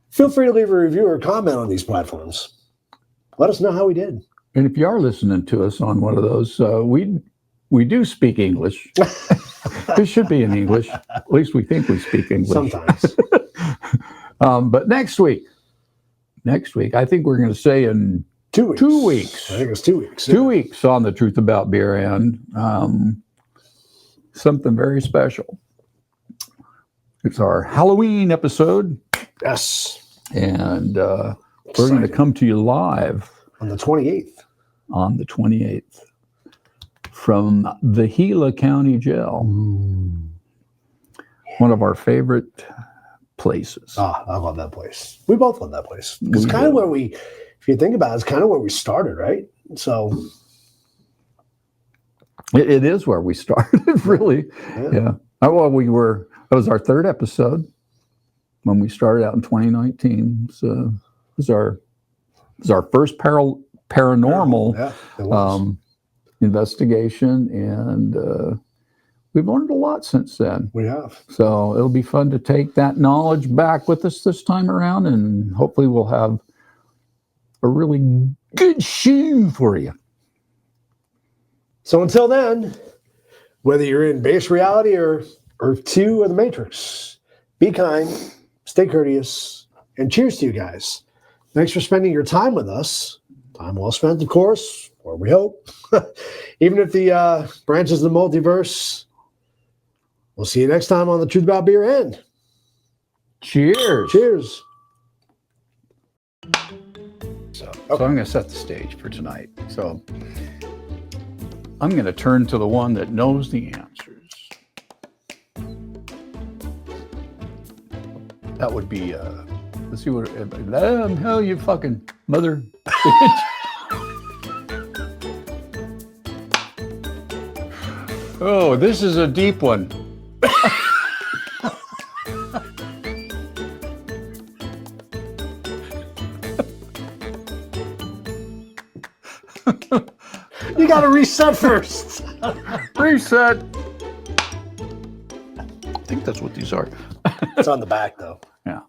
Feel free to leave a review or comment on these platforms. Let us know how we did. And if you are listening to us on one of those, we do speak English. It should be in English. At least we think we speak English. Sometimes. But next week, I think we're going to say in 2 weeks. 2 weeks. I think it's 2 weeks. 2 weeks on The Truth About Beer and something very special. It's our Halloween episode. Yes. And we're going to come to you live on the 28th. On the 28th. From the Gila County Jail. One of our favorite places. I love that place. We both love that place. It's kind of where if you think about it, it's kind of where we started, right? So it is where we started, really. Yeah. Well, that was our third episode when we started out in 2019. So it was our first paranormal investigation, and we've learned a lot since then. We have. So it'll be fun to take that knowledge back with us this time around, and hopefully we'll have a really good show for you. So until then, whether you're in base reality or Earth 2 or the Matrix, be kind, stay courteous, and cheers to you guys. Thanks for spending your time with us. Time well spent, of course, or we hope. Even if the branches of the multiverse. We'll see you next time on The Truth About Beer End. Cheers. Cheers. So I'm going to set the stage for tonight. So I'm going to turn to the one that knows the answers. That would be, let's see what, hell, you fucking mother bitch. Oh, this is a deep one. You got to reset first. Reset. I think that's what these are. It's on the back, though. Yeah.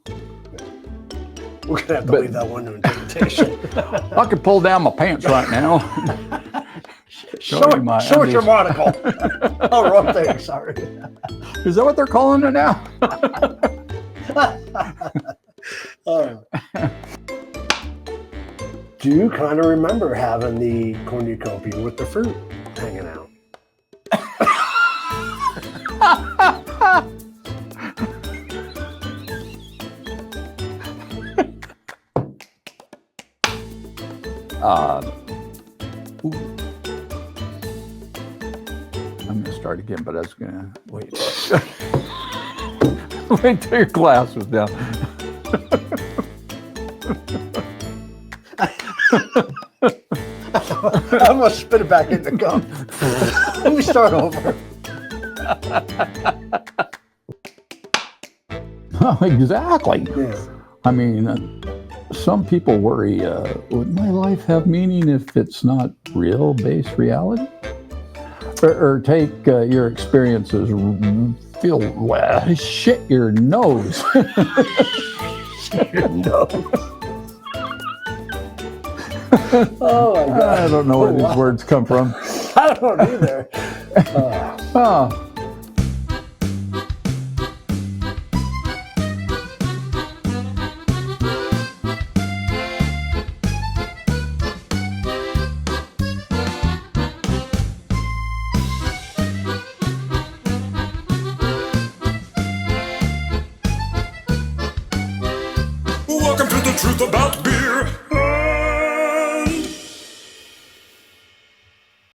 We're going to have to leave that one to interpretation. I could pull down my pants right now. Show it your monocle. Oh, wrong thing. Sorry. Is that what they're calling it now? Do you kind of remember having the cornucopia with the fruit hanging out? I'm going to start again, but I was going to wait. Wait till your glass was down. I'm going to spit it back in the cup. Let me start over. Oh, exactly. Yeah. I mean, some people worry, would my life have meaning if it's not real-based reality? Or take your experiences feel shit your nose. Oh my God. I don't know where these words come from. I don't either. Oh. Welcome to the truth about